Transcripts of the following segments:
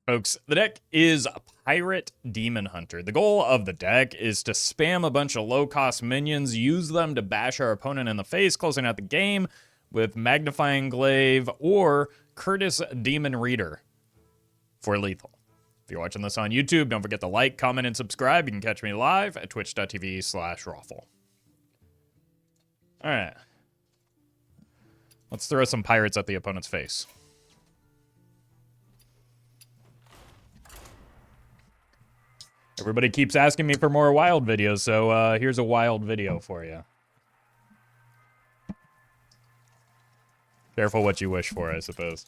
Folks, the deck is Pirate Demon Hunter. The goal of the deck is to spam a bunch of low-cost minions, use them to bash our opponent in the face, closing out the game with Magnifying Glaive or Curtis Demon Reader for lethal. If you're watching this on YouTube, don't forget to like, comment, and subscribe. You can catch me live at twitch.tv/Roffle. All right. Let's throw some pirates at the opponent's face. Everybody keeps asking me for more wild videos, so here's a wild video for you. Careful what you wish for, I suppose.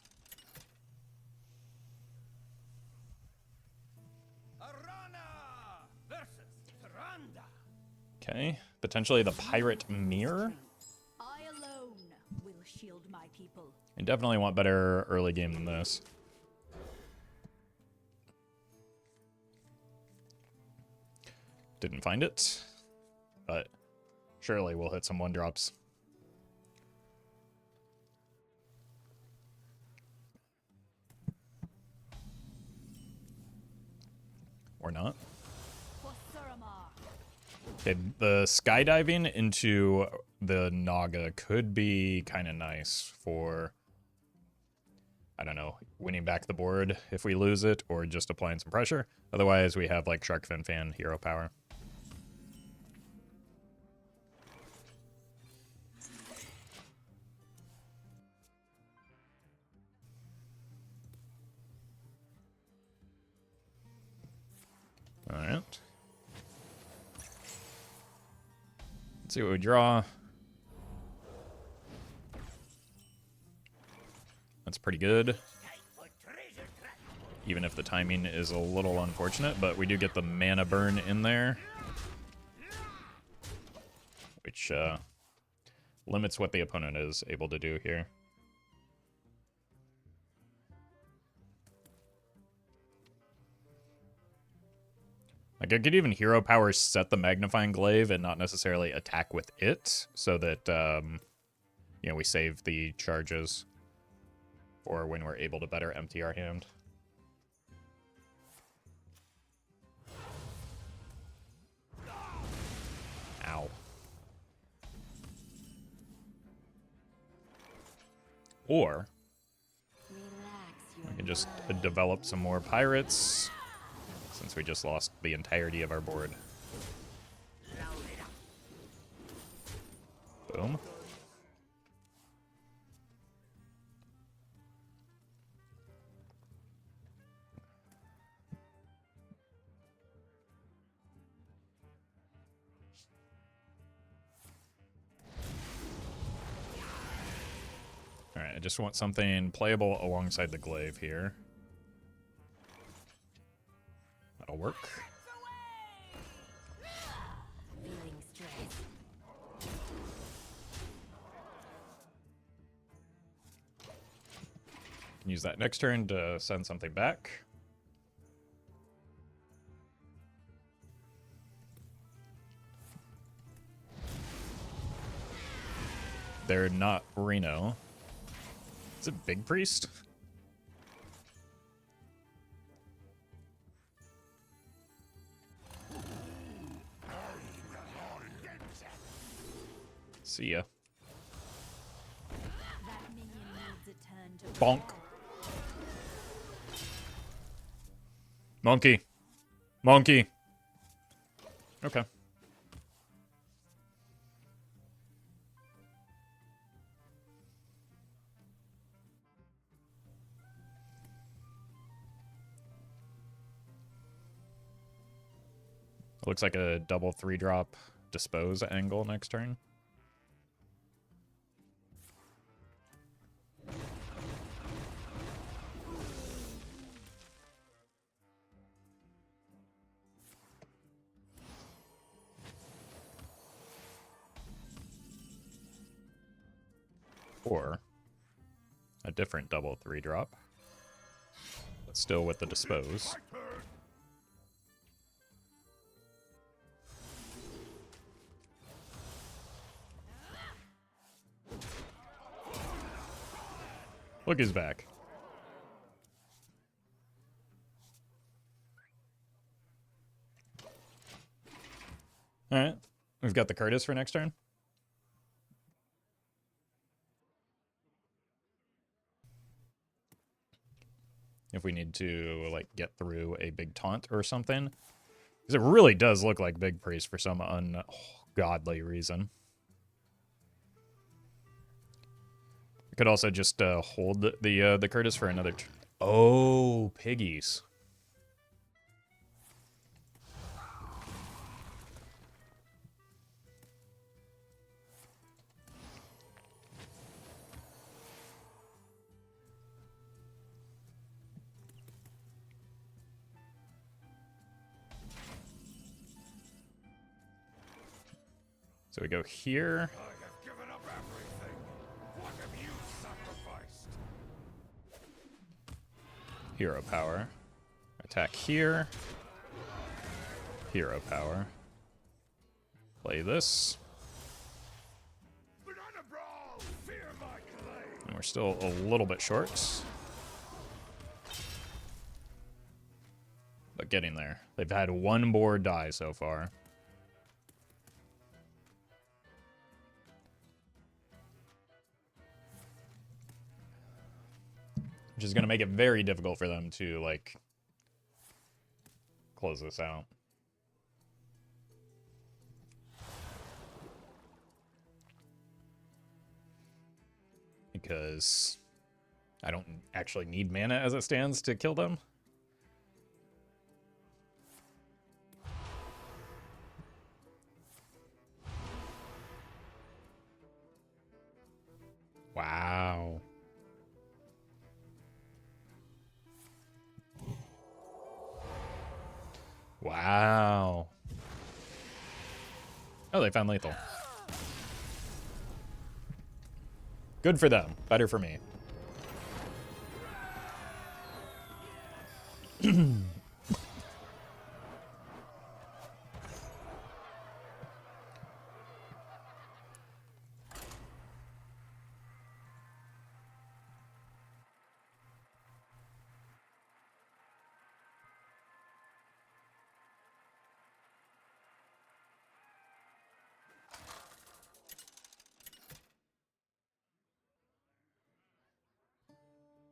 Okay, potentially the Pirate Mirror. I alone will shield my people. I definitely want better early game than this. Didn't find it, but surely we'll hit some 1-drops. Or not. Okay, the skydiving into the Naga could be kind of nice for, I don't know, winning back the board if we lose it, or just applying some pressure. Otherwise, we have like Shark Fin Fan hero power. All right. Let's see what we draw. That's pretty good. Even if the timing is a little unfortunate, but we do get the mana burn in there, which limits what the opponent is able to do here. Like, I could even hero power set the Magnifying Glaive and not necessarily attack with it, so that, you know, we save the charges for when we're able to better empty our hand. Ow. Or we can just develop some more pirates, since we just lost the entirety of our board. Boom. Alright, I just want something playable alongside the glaive here. That'll work. Can use that next turn to send something back. They're not Reno. Is it Big Priest? See ya. Bonk. Monkey. Monkey. Okay. Looks like a double 3-drop dispose angle next turn. Or a different double 3-drop, but still with the dispose. Look, he's back. All right. We've got the Curtis for next turn. If we need to, like, get through a big taunt or something. Because it really does look like Big Priest for some ungodly reason. We could also just hold the Curtis for another... Oh, piggies. So we go here. I have given up everything. What have you sacrificed? Hero power. Attack here. Hero power. Play this. Banana brawl! Fear my claim! And we're still a little bit short. But getting there. They've had one board die so far. Which is going to make it very difficult for them to, like, close this out. Because I don't actually need mana as it stands to kill them. Wow. Wow. Oh, they found lethal. Good for them. Better for me.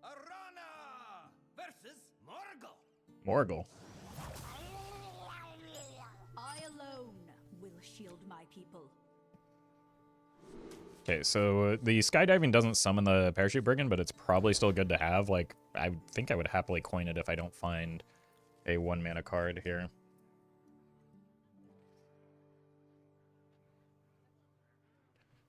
Arana versus Morgul. Morgul. I alone will shield my people. Okay, so the skydiving doesn't summon the parachute brigand, but it's probably still good to have. Like, I think I would happily coin it if I don't find a 1-mana card here.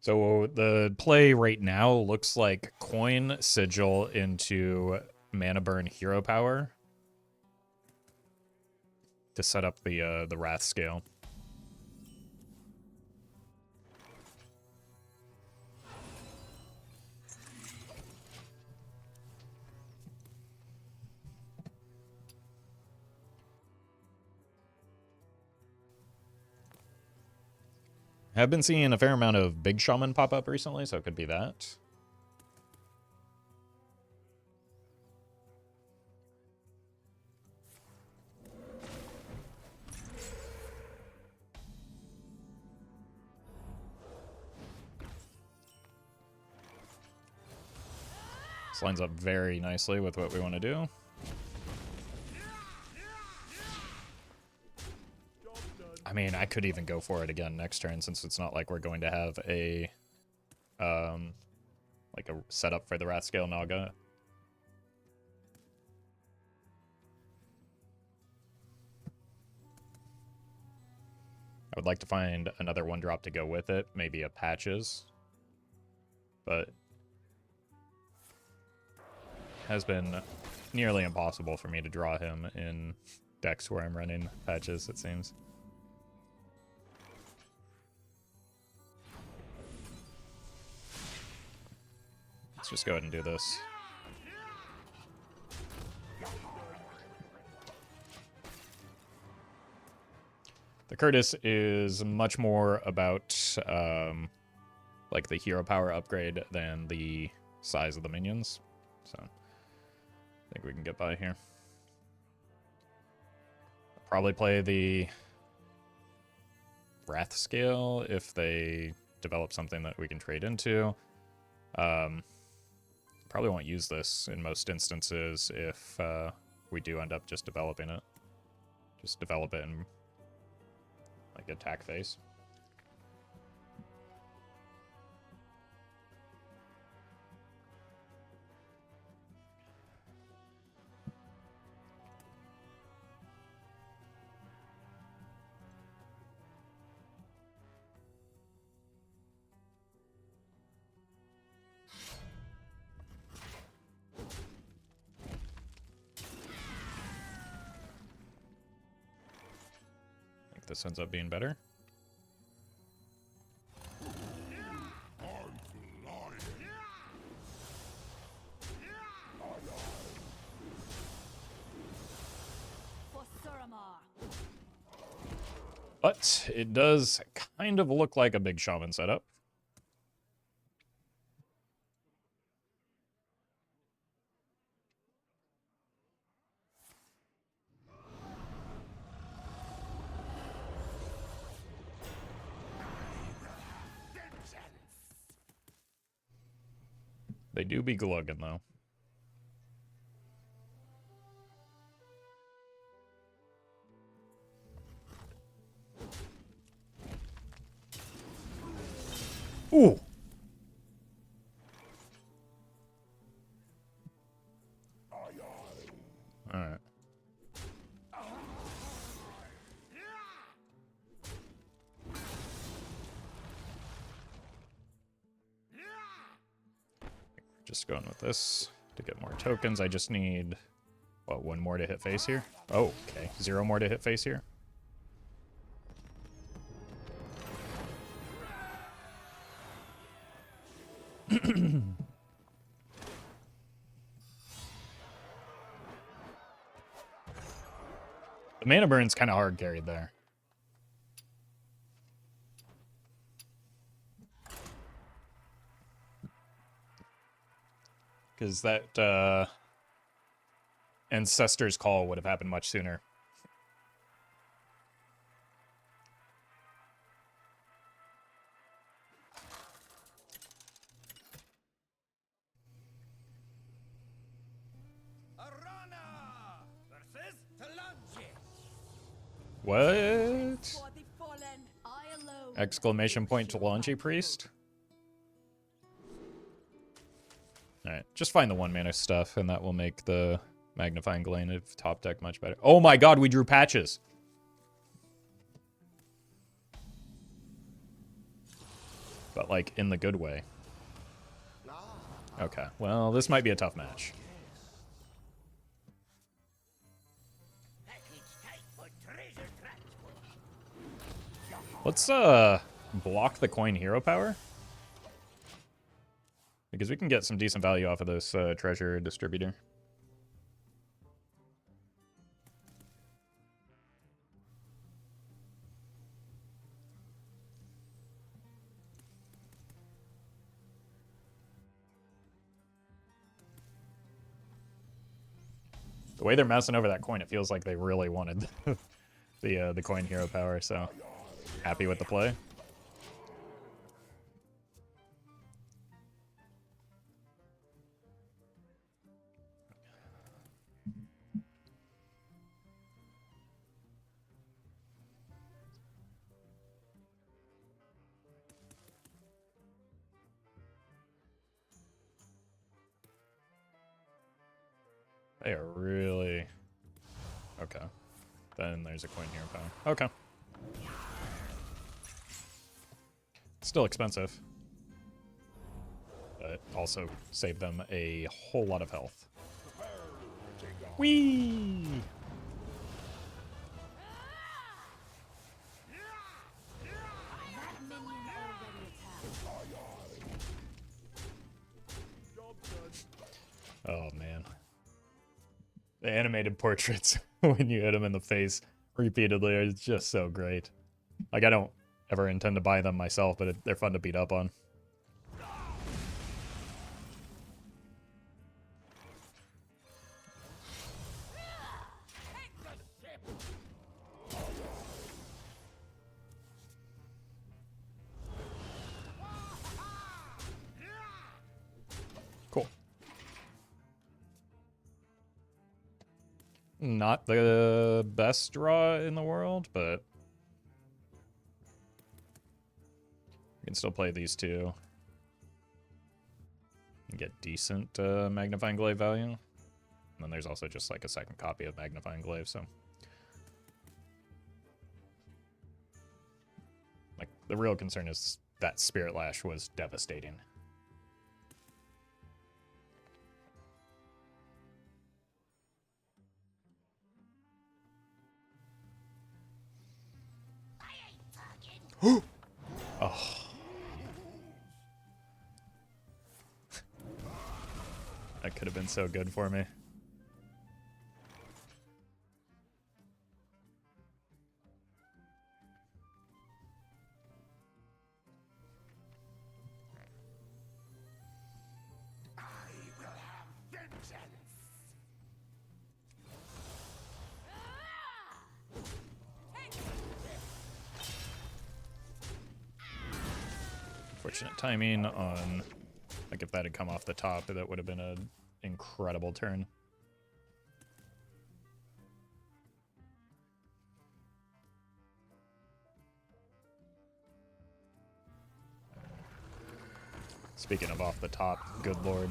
So the play right now looks like coin Sigil into mana burn hero power to set up the Wrath scale. Have been seeing a fair amount of big shaman pop up recently, so it could be that. This lines up very nicely with what we want to do. I mean, I could even go for it again next turn, since it's not like we're going to have a like a setup for the Wrath Scale Naga. I would like to find another 1-drop to go with it, maybe a Patches, but has been nearly impossible for me to draw him in decks where I'm running Patches, it seems. Let's just go ahead and do this. The Curtis is much more about like the hero power upgrade than the size of the minions. So I think we can get by here. Probably play the Wrath Scale if they develop something that we can trade into. Probably won't use this in most instances if we do end up just developing it. Just develop it in like attack phase. This ends up being better. But it does kind of look like a big shaman setup. They do be glugging, though. Ooh! Alright. Just going with this to get more tokens. I just need, what, one more to hit face here? Oh, okay. 0 more to hit face here. The mana burn's kind of hard carried there. Because that Ancestor's Call would have happened much sooner. What? Exclamation point to Talanji Priest? Alright, just find the 1 mana stuff, and that will make the Magnifying Glaive of top deck much better. Oh my god, we drew patches! But, like, in the good way. Okay, well, this might be a tough match. Let's, block the coin hero power. Because we can get some decent value off of this treasure distributor. The way they're messing over that coin, it feels like they really wanted the coin hero power, so happy with the play. They are really... Okay. Then there's a coin hero power. Okay. Still expensive. But also save them a whole lot of health. Whee! Oh, man. The animated portraits when you hit them in the face repeatedly are just so great. Like, I don't ever intend to buy them myself, but they're fun to beat up on. Not the best draw in the world, but you can still play these two and get decent magnifying glaive value. And then there's also just like a second copy of magnifying glaive, so like the real concern is that Spirit Lash was devastating. Oh. That could have been so good for me. I will have vengeance. Fortunate timing on, like if that had come off the top, that would have been an incredible turn. Speaking of off the top, good lord.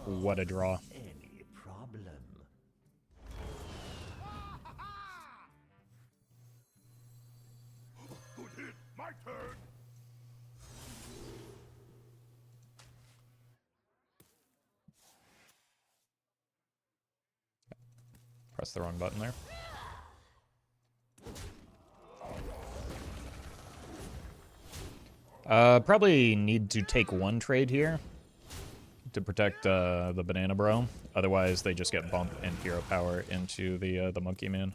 What a draw. Any problem? Good hit. My turn. Press the wrong button there. Probably need to take one trade here to protect the Banana Bro. Otherwise, they just get bump and hero power into the Monkey Man.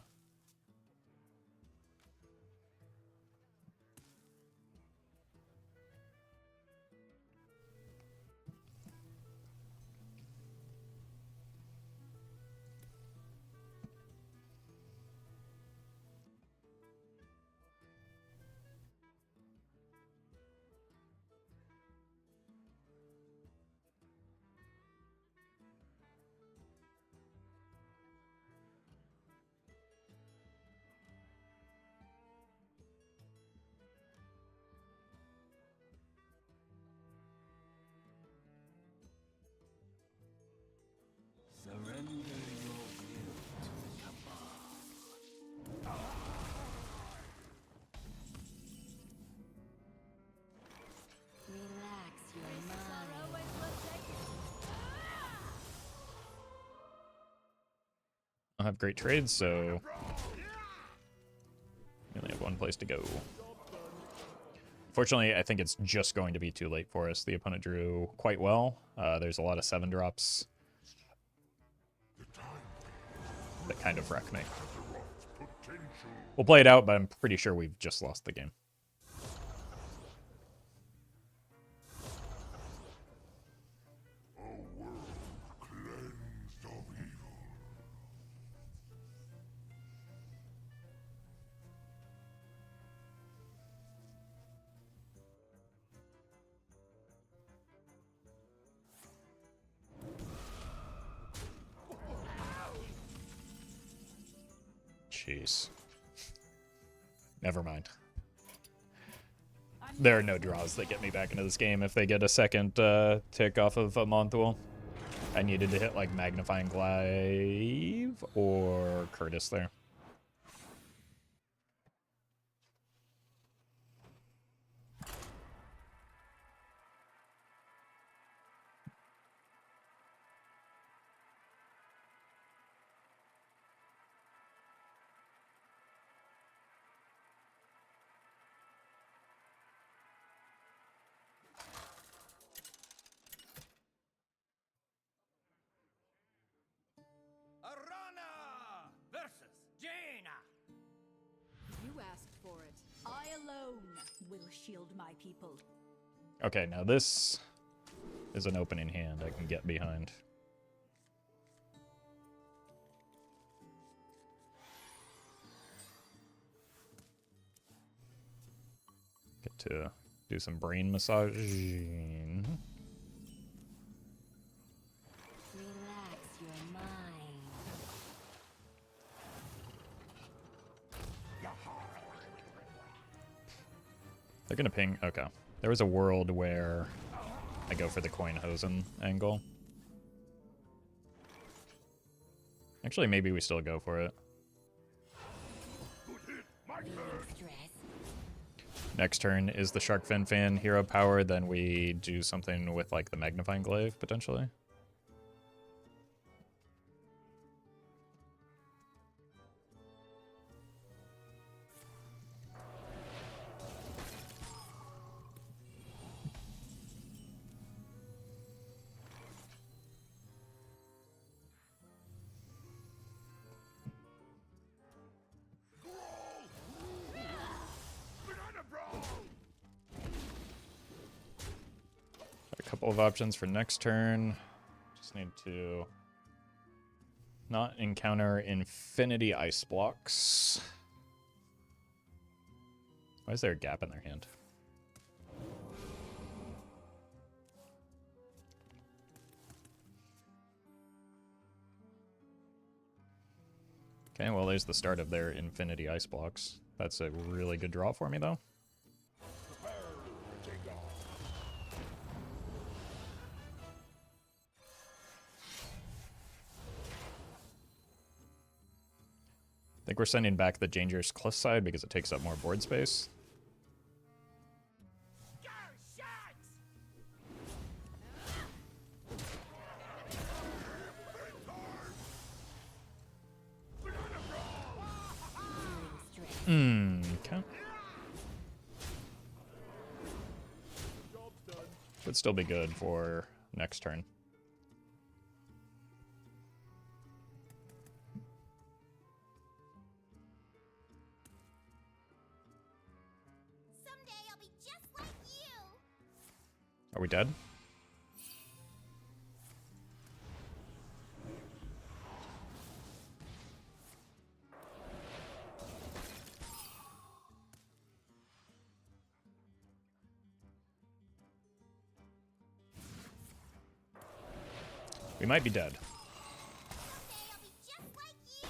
Surrender your will to Cabal. Relax your mind. I don't have great trades, so we only have one place to go. Fortunately, I think it's just going to be too late for us. The opponent drew quite well. There's a lot of 7-drops that kind of wreck me. We'll play it out, but I'm pretty sure we've just lost the game. A world cleansed of evil. Jeez. Never mind. There are no draws that get me back into this game if they get a second tick off of a Monthul. I needed to hit like Magnifying Glaive or Curtis there. Arana versus Jaina. You asked for it. I alone will shield my people. Okay, now this is an opening hand I can get behind. Get to do some brain massaging. Relax your mind. They're gonna ping. Okay. There was a world where I go for the coin hosen angle. Actually, maybe we still go for it. Next turn is the Shark Fin Fan hero power, then we do something with like the Magnifying Glaive, potentially. A couple of options for next turn. Just need to not encounter infinity ice blocks. Why is there a gap in their hand? Okay, well, there's the start of their infinity ice blocks. That's a really good draw for me, though. I think we're sending back the Dangerous Cliff side because it takes up more board space. Okay. Would still be good for next turn. Someday I'll be just like you. Are we dead? We might be dead. Someday I'll be just like you.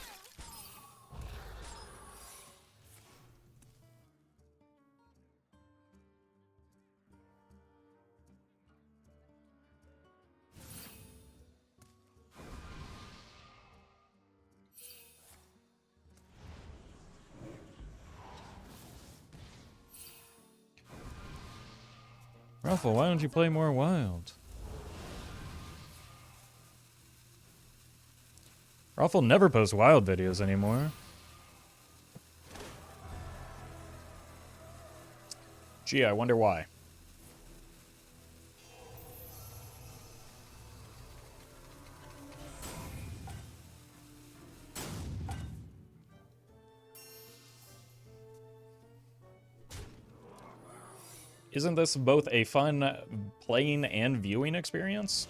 Roffle, why don't you play more wild? Roffle never posts wild videos anymore. Gee, I wonder why. Isn't this both a fun playing and viewing experience?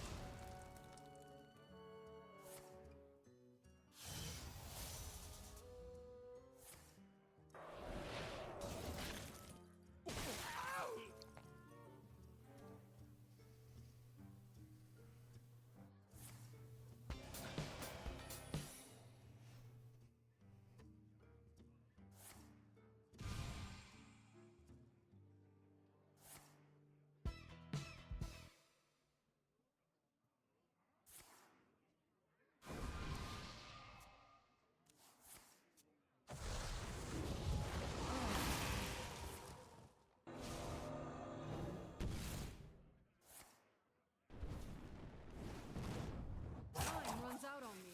Time runs out on me.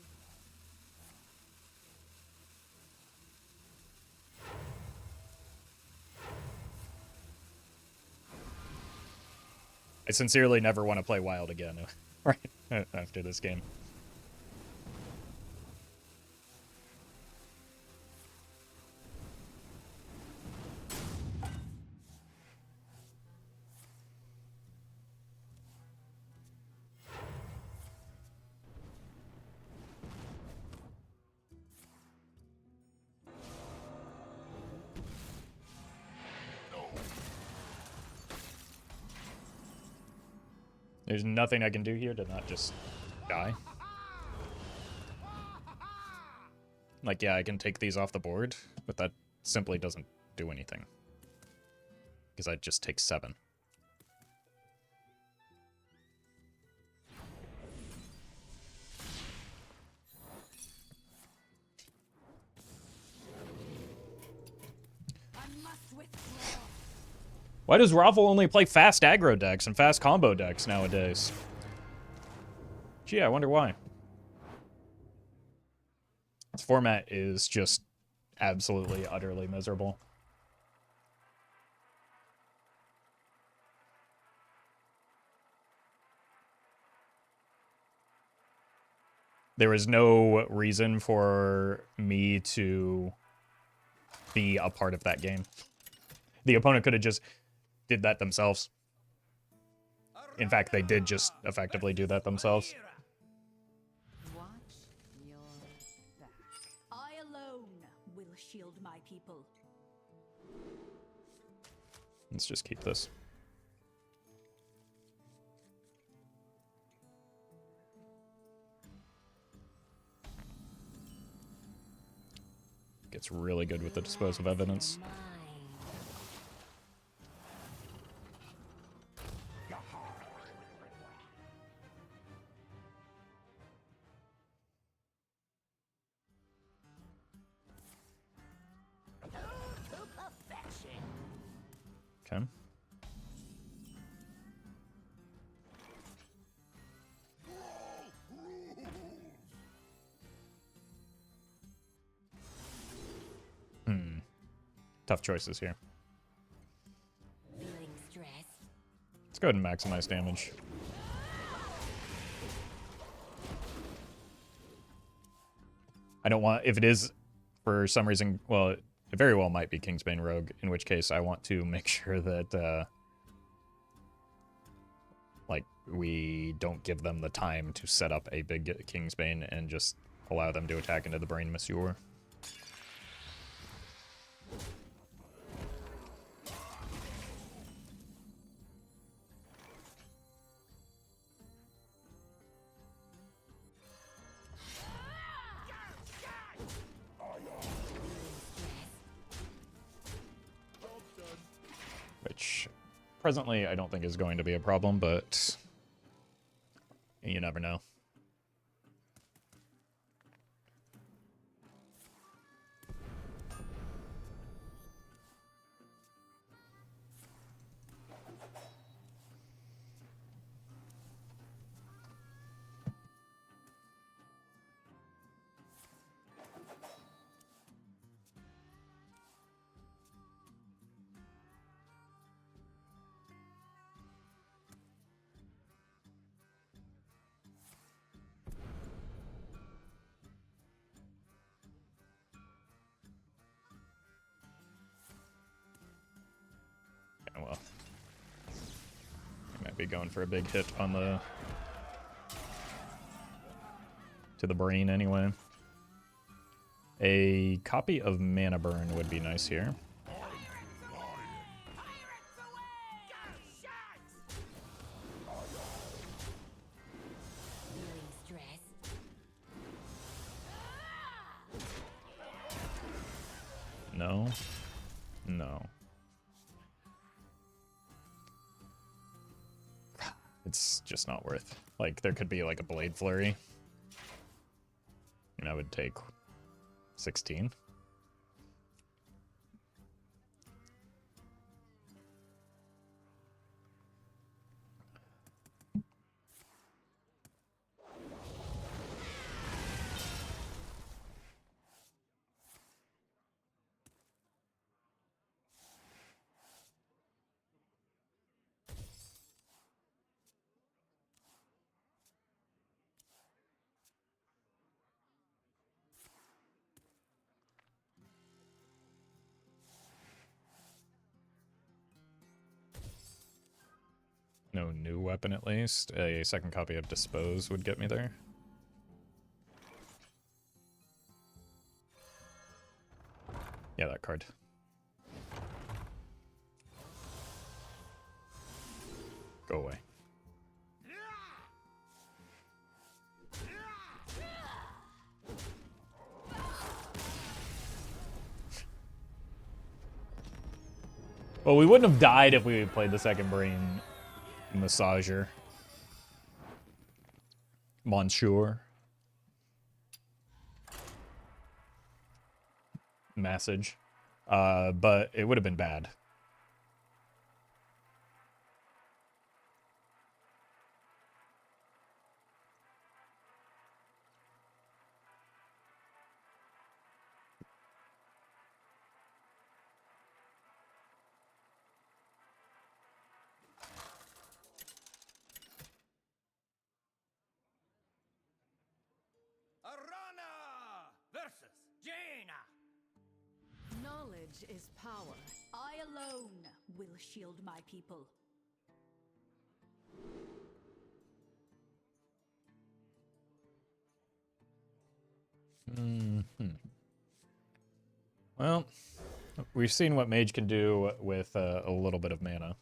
I sincerely never want to play wild again, right after this game. There's nothing I can do here to not just die. Like, yeah, I can take these off the board, but that simply doesn't do anything. because that just takes 7. I must withdraw. Why does Roffle only play fast aggro decks and fast combo decks nowadays? Gee, I wonder why. This format is just absolutely, utterly miserable. There is no reason for me to be a part of that game. The opponent could have just did that themselves. In fact, they did just effectively do that themselves. Watch your back. I alone will shield my people. Let's just keep this. Gets really good with the dispose of evidence. Okay. Tough choices here. Feeling stressed? Let's go ahead and maximize damage. I don't want, if it is for some reason, well, it very well might be Kingsbane Rogue, in which case I want to make sure that, like, we don't give them the time to set up a big Kingsbane and just allow them to attack into the Brain Monsieur. Which, presently, I don't think is going to be a problem, but you never know. Yeah, well, I might be going for a big hit on the to the brain anyway. A copy of Mana Burn would be nice here. Feeling stressed? No. No. It's just not worth. Like, there could be like a Blade Flurry. And I would take 16. No new weapon, at least. A second copy of Dispose would get me there. Yeah, that card. Go away. Well, we wouldn't have died if we played the second brain massager. Monsieur. Message. But it would have been bad. Arana versus Jaina. Knowledge is power. I alone will shield my people. Well, we've seen what Mage can do with a little bit of mana.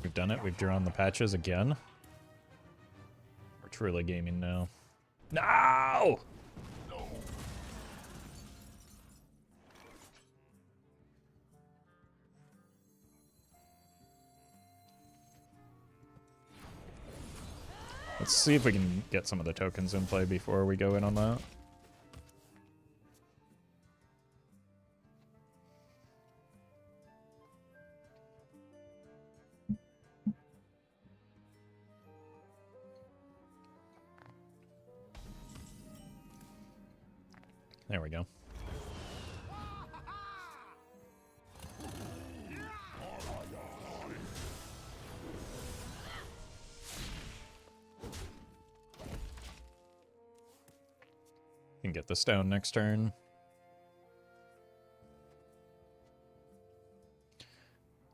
We've done it. We've drawn the patches again. We're truly gaming now. No! Let's see if we can get some of the tokens in play before we go in on that. There we go. Can get this down next turn.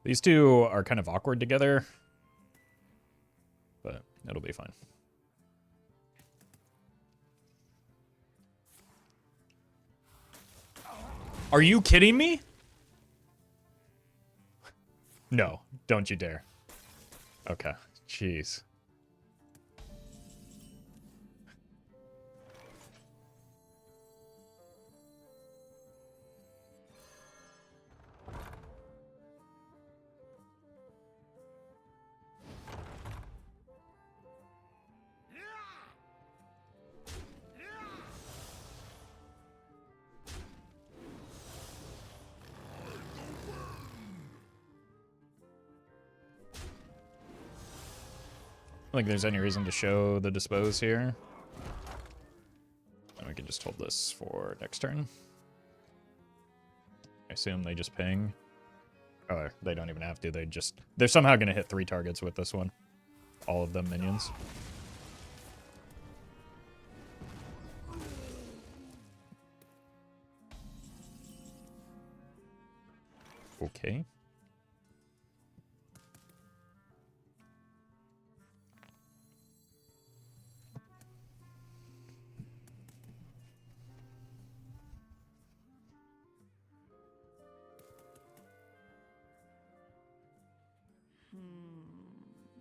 These two are kind of awkward together, but it'll be fine. Are you kidding me? No, don't you dare. Okay, jeez. I don't think there's any reason to show the dispose here. And we can just hold this for next turn. I assume they just ping. Oh, they don't even have to. They're somehow going to hit 3 targets with this one. All of them minions. Okay.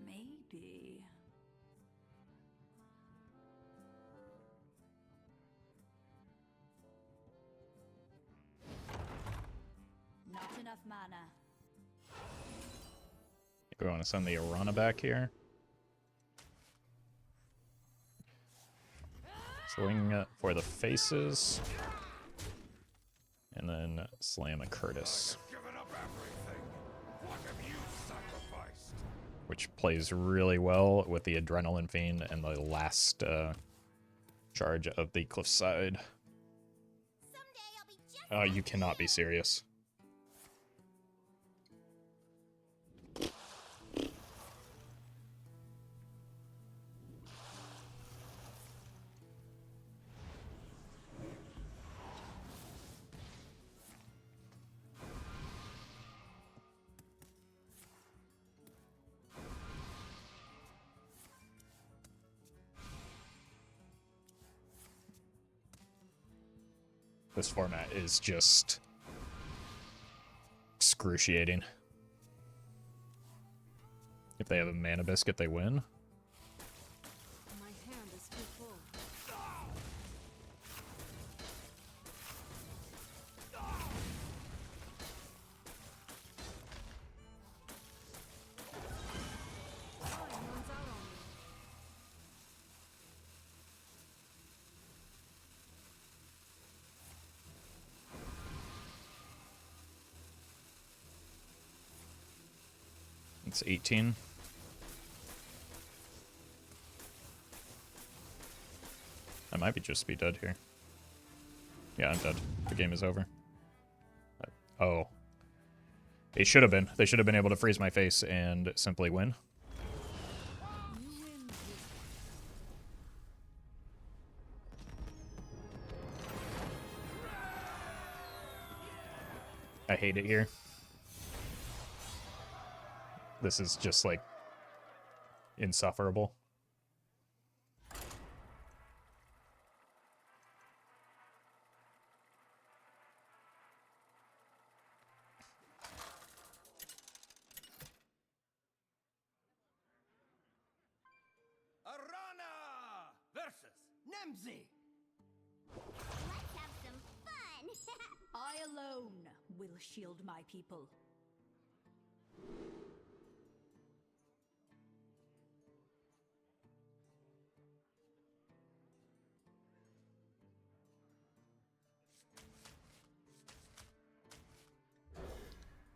Maybe. Not enough mana. We want to send the Arana back here. Swing for the faces. And then slam a Curtis. Given up everything. What have you sacrificed? Which plays really well with the Adrenaline Fiend and the last charge of the Cliffside. Someday I'll be just You cannot be serious. This format is just excruciating. If they have a mana biscuit, they win. My hand is too full. Time runs out on me. It's 18. I might just be dead here. Yeah, I'm dead. The game is over. Oh. They should have been. They should have been able to freeze my face and simply win. You win this I hate it here. This is just, like, insufferable. Arana versus Nemzi. Let's have some fun. I alone will shield my people.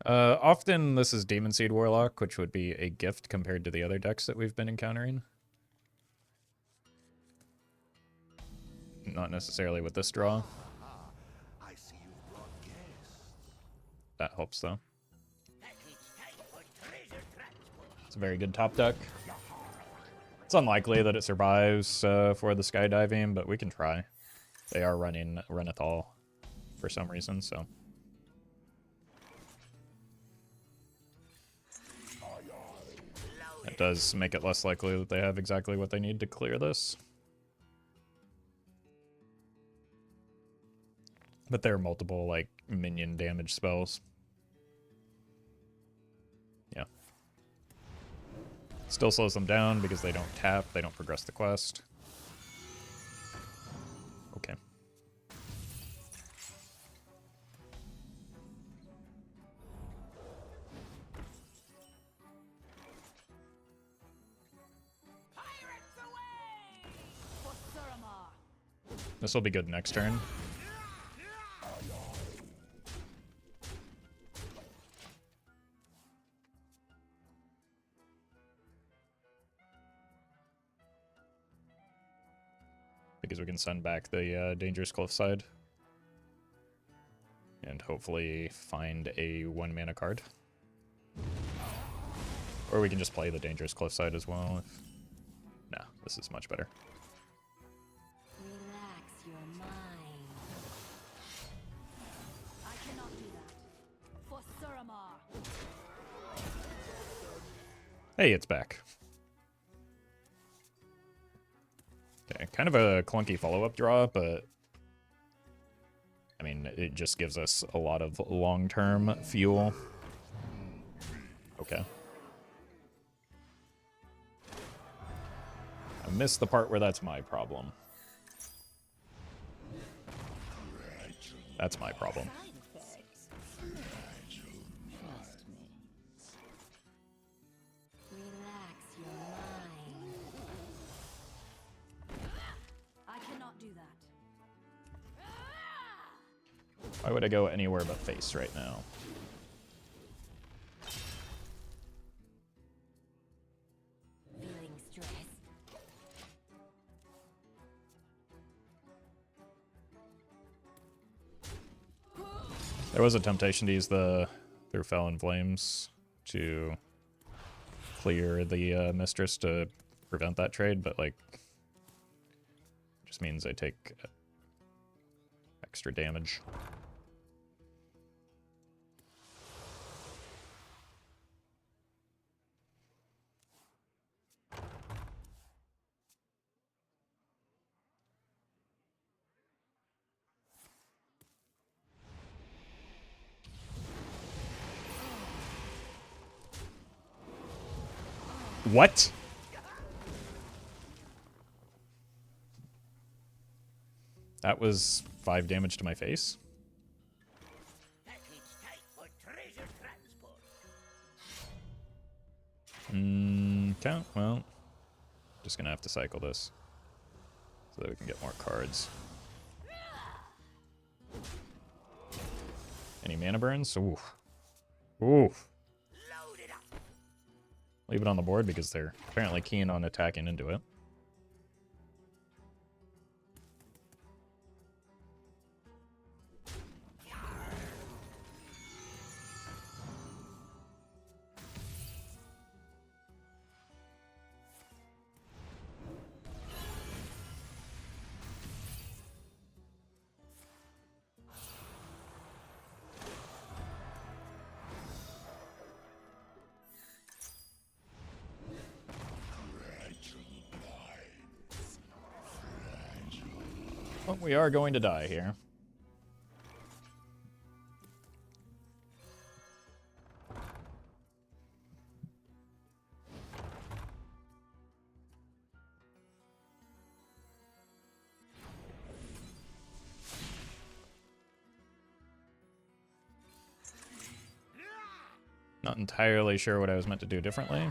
Often this is Demon Seed Warlock, which would be a gift compared to the other decks that we've been encountering. Not necessarily with this draw. I see you've brought guests. That helps, though. It's a very good top deck. It's unlikely that it survives for the skydiving, but we can try. They are running Renethal for some reason, so... It does make it less likely that they have exactly what they need to clear this. But there are multiple, like, minion damage spells. Yeah. Still slows them down because they don't tap, they don't progress the quest. Okay. Pirates away! For Suramar. This will be good next turn. Because we can send back the Dangerous Cliffside. And hopefully find a 1-mana card. Or we can just play the Dangerous Cliffside as well. Nah, this is much better. Relax your mind. I cannot do that. For Suramar. Hey, it's back. Okay, kind of a clunky follow-up draw, but... I mean, it just gives us a lot of long-term fuel. Okay. I missed the part where that's my problem. That's my problem. Side effects. Trust me. Relax your mind. I cannot do that. Why would I go anywhere but face right now? Feeling stressed? There was a temptation to use the through Fell and Flames to clear the Mistress to prevent that trade, but like, just means I take extra damage. What? That was 5 damage to my face. Package type for treasure transport. Okay, well, just gonna have to cycle this so that we can get more cards. Any mana burns? Oof. Oof. Load it up. Leave it on the board because they're apparently keen on attacking into it. Well, we are going to die here. Not entirely sure what I was meant to do differently.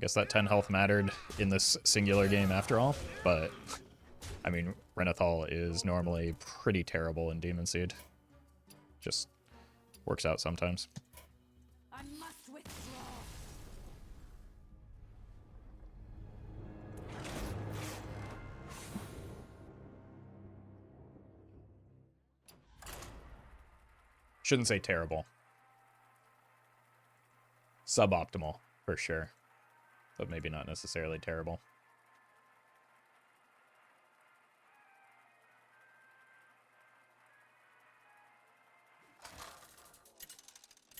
Guess that 10 health mattered in this singular game after all, but I mean, Renathal is normally pretty terrible in Demon Seed. Just works out sometimes. I must withdraw. Shouldn't say terrible. Suboptimal, for sure. But maybe not necessarily terrible.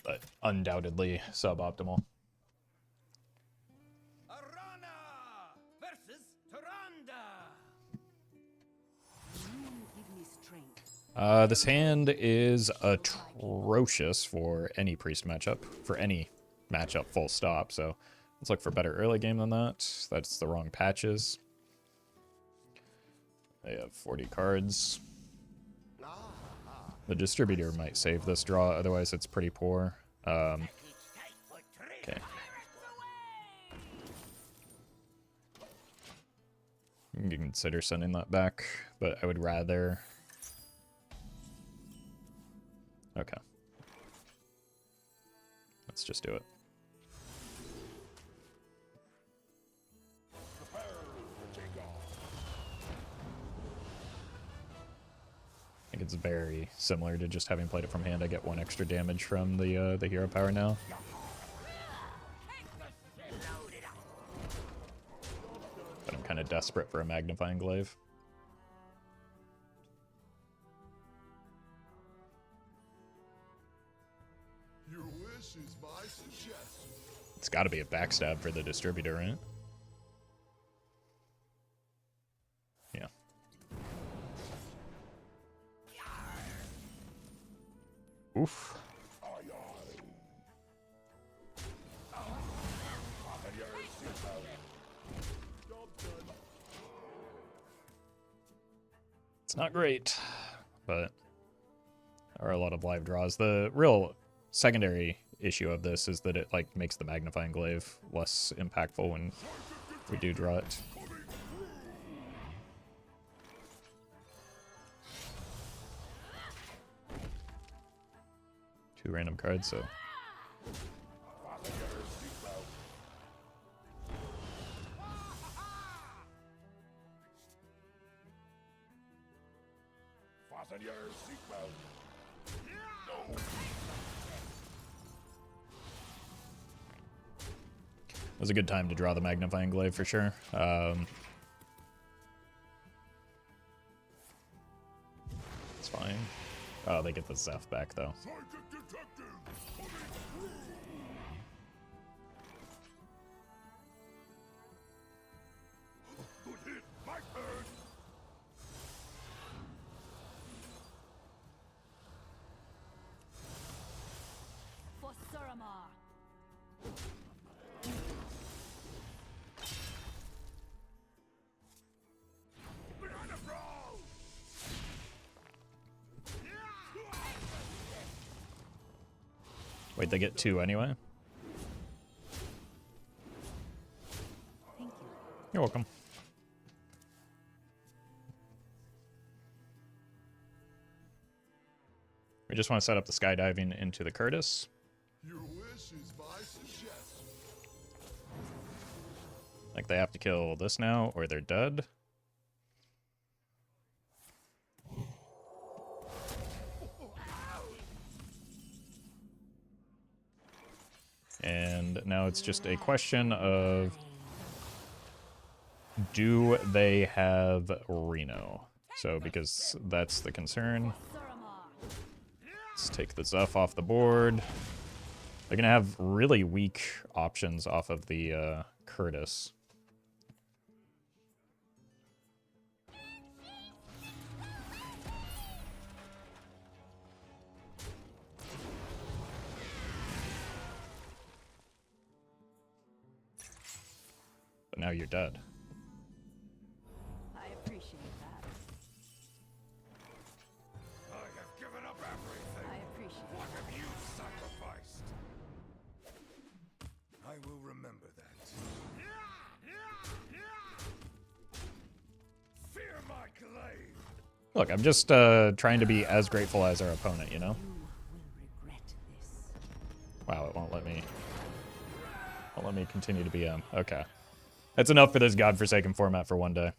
But undoubtedly suboptimal. Arana versus Tyrande. You give me strength. This hand is atrocious for any priest matchup, for any matchup full stop, so let's look for better early game than that. That's the wrong patches. They have 40 cards. The distributor might save this draw, otherwise it's pretty poor. Okay. You can consider sending that back, but I would rather... Okay. Let's just do it. I think it's very similar to just having played it from hand. I get 1 extra damage from the hero power now. But I'm kind of desperate for a magnifying glaive. Your wish is my suggestion. It's got to be a backstab for the distributor, right? Yeah. Oof. It's not great, but there are a lot of live draws. The real secondary issue of this is that it like makes the magnifying glaive less impactful when we do draw it. Two random cards, so it was a good time to draw the magnifying glaive for sure. It's fine. Oh, they get the Zeph back though. Wait, they get 2 anyway? Thank you. You're welcome. We just want to set up the skydiving into the Curtis. Your wish is my suggestion. Like they have to kill this now or they're dead. And now it's just a question of, do they have Reno? So because that's the concern. Let's take the Zuff off the board. They're gonna have really weak options off of the Curtis. But now you're dead. I appreciate that. I have given up everything. I appreciate What have you sacrificed? I will remember that. Fear my glaive. Look, I'm just trying to be as grateful as our opponent, you know? you will regret this. Wow, it won't let me continue to BM. Okay. That's enough for this godforsaken format for one day.